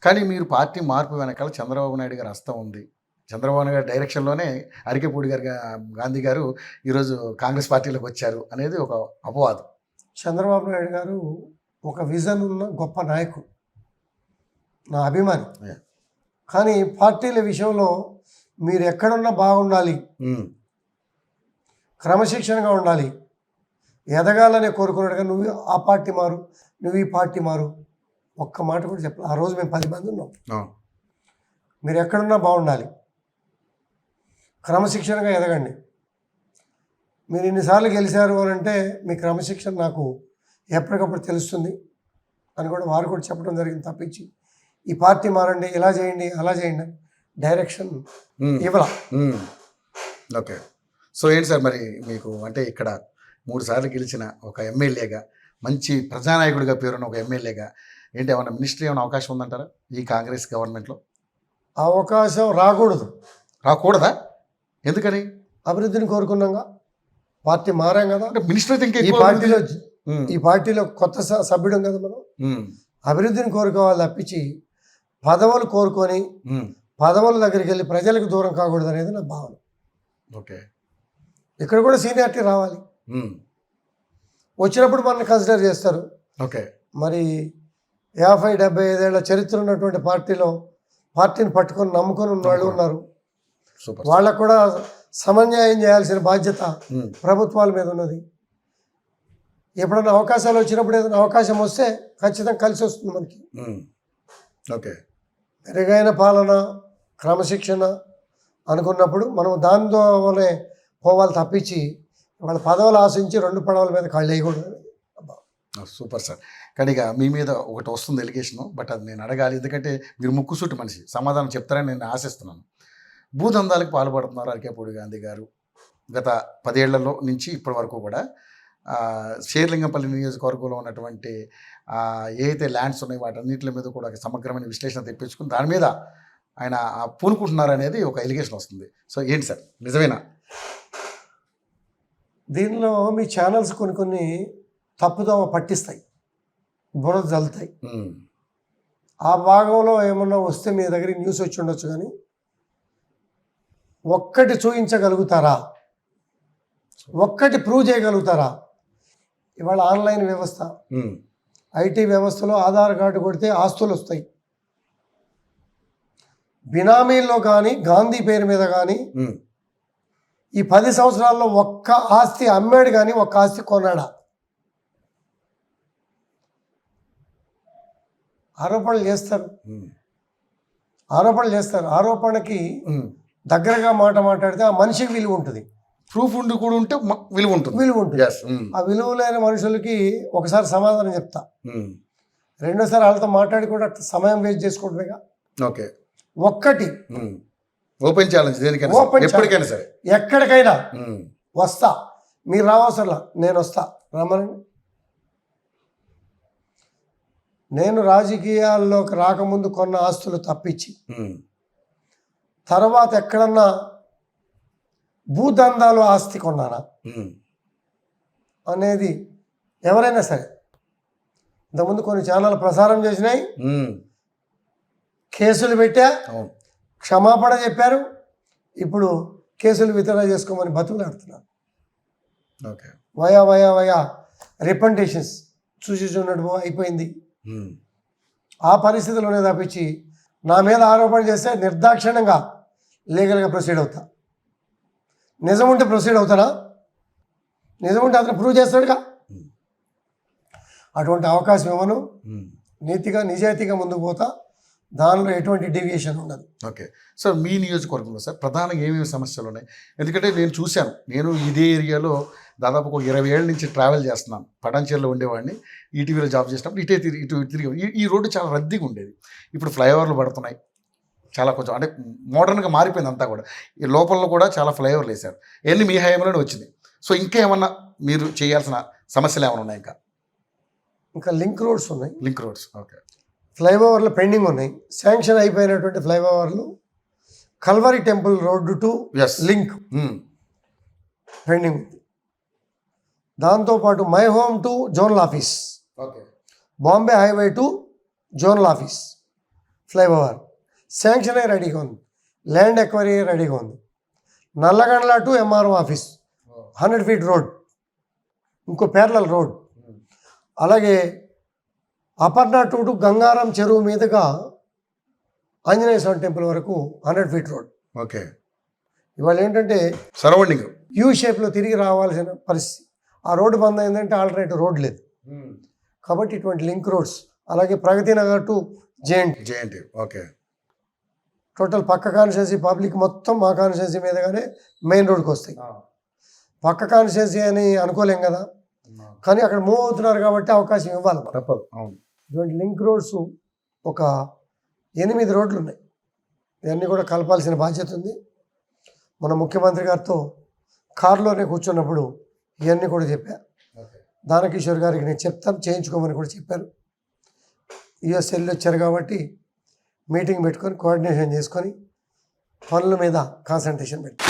కానీ మీరు పార్టీ మార్పు వెనకాల చంద్రబాబు నాయుడు గారి హస్తం ఉంది. చంద్రబాబు నాయుడు గారి డైరెక్షన్‌లోనే అరికెపూడి గాంధీ గారు ఈరోజు కాంగ్రెస్ పార్టీలోకి వచ్చారు అనేది ఒక అపవాదం. చంద్రబాబు నాయుడు గారు ఒక విజన్ ఉన్న గొప్ప నాయకుడు, నా అభిమాని. యాహ్! కానీ పార్టీల విషయంలో మీరు ఎక్కడున్నా బాగుండాలి, క్రమశిక్షణగా ఉండాలి, ఎదగాలనే కోరుకున్నాడుగా. నువ్వు ఆ పార్టీ మారు, నువ్వు ఈ పార్టీ మారు, ఒక్క మాట కూడా చెప్పాలి. ఆ రోజు మేము 10 మంది ఉన్నాం. మీరు ఎక్కడున్నా బాగుండాలి, క్రమశిక్షణగా ఎదగండి. మీరు ఇన్నిసార్లు గెలిచారు అని అంటే మీ క్రమశిక్షణ నాకు ఎప్పటికప్పుడు తెలుస్తుంది అని కూడా వారు కూడా చెప్పడం జరిగింది. తప్పించి ఈ పార్టీ మారండి, ఇలా చేయండి, అలా చేయండి అని డైరెక్షన్ ఇవ్వాల. ఓకే. సో ఏంటి సార్ మరి మీకు అంటే ఇక్కడ 3 సార్లు గెలిచిన ఒక ఎమ్మెల్యేగా, మంచి ప్రజానాయకుడిగా పేరున్న ఒక ఎమ్మెల్యేగా ఏంటి ఏమన్నా మినిస్ట్రీ ఏమైనా అవకాశం ఉందంటారా ఈ కాంగ్రెస్ గవర్నమెంట్లో? అవకాశం రాకూడదు. రాకూడదా? ఎందుకని? అభివృద్ధిని కోరుకున్నాగా, పార్టీ మారాం కదా. అంటే మినిస్టర్ అయితే ఇంకా ఈ పార్టీలో కొత్త సభ్యుడం కదా మనం. అభివృద్ధిని కోరుకోవాలి తప్పించి పదవులు కోరుకొని పదవుల దగ్గరికి వెళ్ళి ప్రజలకు దూరం కాకూడదు అనేది నా భావన. ఓకే. ఇక్కడ కూడా సీనియారిటీ రావాలి. వచ్చినప్పుడు మనల్ని కన్సిడర్ చేస్తారు. ఓకే. మరి 50-75 ఏళ్ల చరిత్ర ఉన్నటువంటి పార్టీని పట్టుకొని నమ్ముకొని ఉన్న వాళ్ళు ఉన్నారు. వాళ్ళకు కూడా సమన్యాయం చేయాల్సిన బాధ్యత ప్రభుత్వాల మీద ఉన్నది. ఎప్పుడన్నా అవకాశాలు వచ్చినప్పుడు ఏదైనా అవకాశం వస్తే ఖచ్చితంగా కలిసి వస్తుంది మనకి. ఓకే. మెరుగైన పాలన, క్రమశిక్షణ అనుకున్నప్పుడు మనం దానితోనే పోవాలి తప్పించి వాళ్ళ పదవులు ఆశించి 2 పడవల మీద కాళ్ళు వేయకూడదు. Super sir. కానీ ఇక మీ మీద ఒకటి వస్తుంది ఎలిగేషను, బట్ అది నేను అడగాలి, ఎందుకంటే మీరు ముక్కుసూటి మనిషి, సమాధానం చెప్తారని నేను ఆశిస్తున్నాను. భూదందాలకు పాల్పడుతున్నారు అరికెపూడి గాంధీ గారు. గత 10 ఏళ్లలో నుంచి ఇప్పటి వరకు కూడా షేర్లింగంపల్లి నియోజకవర్గంలో ఉన్నటువంటి ఏదైతే ల్యాండ్స్ ఉన్నాయో వాటన్నిటి మీద కూడా సమగ్రమైన విశ్లేషణ తెప్పించుకుని దాని మీద ఆయన పూనుకుంటున్నారు అనేది ఒక ఎలిగేషన్ వస్తుంది. సో ఏంటి సార్, నిజమేనా? దీనిలో మీ ఛానల్స్ కొన్ని తప్పుదోవ పట్టిస్తాయి, బురద జల్లుతాయి. ఆ భాగంలో ఏమన్నా వస్తే మీ దగ్గర న్యూస్ వచ్చి ఉండొచ్చు, కానీ ఒక్కటి చూపించగలుగుతారా, ఒక్కటి ప్రూవ్ చేయగలుగుతారా? ఇవాళ ఆన్లైన్ వ్యవస్థ, ఐటీ వ్యవస్థలో ఆధార్ కార్డు కొడితే ఆస్తులు వస్తాయి. బినామీల్లో కానీ గాంధీ పేరు మీద కానీ ఈ 10 సంవత్సరాల్లో ఒక్క ఆస్తి అమ్మాడు కానీ ఒక్క ఆస్తి కొన్నాడా? ఆరోపణలు చేస్తారు. ఆరోపణకి దగ్గరగా మాట్లాడితే ఆ మనిషికి విలువ ఉంటుంది. ప్రూఫ్ ఉండి కూడా ఉంటే విలువ ఉంటుంది. ఆ విలువ లేని మనుషులకి ఒకసారి సమాధానం చెప్తా, రెండోసారి వాళ్ళతో మాట్లాడి కూడా సమయం వేస్ట్ చేసుకోవడమేగా. ఓకే. ఒక్కటి ఓపెన్ ఛాలెంజ్, ఎప్పటికైనా సరే ఎక్కడికైనా వస్తా, మీరు రావసరలా, నేను వస్తా, రమ్మనండి. నేను రాజకీయాల్లోకి రాకముందు కొన్న ఆస్తులు తప్పించి తర్వాత ఎక్కడన్నా భూదందాలు ఆస్తి కొన్నానా అనేది ఎవరైనా సరే, ఇంతకుముందు కొన్ని ఛానల్ ప్రసారం చేసినాయి, కేసులు పెట్టా, క్షమాపణ చెప్పారు, ఇప్పుడు కేసులు విత్డ్రా చేసుకోమని బతుకులాడుతున్నారు. వయా రిపెంటేషన్స్ చూసి చూడటం అయిపోయింది. ఆ పరిస్థితుల్లోనే తప్పించి నా మీద ఆరోపణ చేస్తే నిర్దాక్షిణ్యంగా లీగల్గా ప్రొసీడ్ అవుతా. నిజం ఉంటే ప్రొసీడ్ అవుతానా? నిజం ఉంటే అతను ప్రూవ్ చేస్తాడుగా. అటువంటి అవకాశం ఇవ్వను. నీతిగా నిజాయితీగా ముందుకు పోతా, దానిలో ఎటువంటి డీవియేషన్ ఉండదు. Okay sir. మీ నియోజకవర్గంలో సార్ ప్రధానంగా ఏమేమి సమస్యలు ఉన్నాయి? ఎందుకంటే నేను చూశాను, నేను ఇదే ఏరియాలో దాదాపు ఒక 20 ఏళ్ళ నుంచి ట్రావెల్ చేస్తున్నాను. పటాన్చేరులో ఉండేవాడిని, ఈటీవీలో జాబ్ చేసినప్పుడు ఇటు తిరిగి ఈ రోడ్డు చాలా రద్దీగా ఉండేది. ఇప్పుడు ఫ్లైఓవర్లు పడుతున్నాయి, చాలా కొంచెం అంటే మోడర్న్గా మారిపోయింది అంతా కూడా. ఈ లోపల కూడా చాలా ఫ్లైఓవర్లు వేశారు. ఎన్ని మీ హయాంలోనే వచ్చింది. సో ఇంకా ఏమన్నా మీరు చేయాల్సిన సమస్యలు ఏమైనా ఉన్నాయి? ఇంకా లింక్ రోడ్స్ ఉన్నాయి. Link roads, okay. ఫ్లైఓవర్లు పెండింగ్ ఉన్నాయి. శాంక్షన్ అయిపోయినటువంటి ఫ్లైఓవర్లు Calvary temple road to link pending ఉంది. దాంతోపాటు my home to zonal office, Bombay highway to zonal office flyover sanction అయ్యి రెడీగా ఉంది, ల్యాండ్ ఎక్వైరీ రెడీగా ఉంది. Nallagandla to MRO office 100 feet road, ఇంకో ప్యారలల్ రోడ్. అలాగే అపర్ణ టు గంగారం చెరువు మీదుగా ఆంజనేయ స్వామి టెంపుల్ వరకు 100 feet రోడ్. ఓకే. ఇవాళ ఏంటంటే సరౌండింగ్ యూ షేప్లో తిరిగి రావాల్సిన పరిస్థితి. ఆ రోడ్డు బంద్ అయిందంటే ఆల్టర్నేటివ్ రోడ్ లేదు. కాబట్టి ఇటువంటి లింక్ రోడ్స్, అలాగే Pragathi Nagar to JNT. Okay. Total పక్క కాన్స్టిట్యున్సీ పబ్లిక్ మొత్తం మా కాన్స్టిట్యున్సీ మీదగానే మెయిన్ రోడ్కి వస్తాయి. పక్క కాన్స్టిట్యున్సీ అని అనుకోలేం కదా, కానీ అక్కడ మూవ్ అవుతున్నారు కాబట్టి అవకాశం ఇవ్వాలి. తప్పదు. అవును. ఇటువంటి లింక్ రోడ్స్ ఒక 8 రోడ్లు ఉన్నాయి. ఇవన్నీ కూడా కలపాల్సిన బాధ్యత ఉంది. మన ముఖ్యమంత్రి గారితో కారులోనే కూర్చున్నప్పుడు ఇవన్నీ కూడా చెప్పా. దానకిషోర్ గారికి నేను చెప్తాను, చేయించుకోమని కూడా చెప్పారు. యుఎస్ వెళ్ళి వచ్చారు కాబట్టి మీటింగ్ పెట్టుకొని కోఆర్డినేషన్ చేసుకొని పనుల మీద కాన్సన్ట్రేషన్ పెట్టి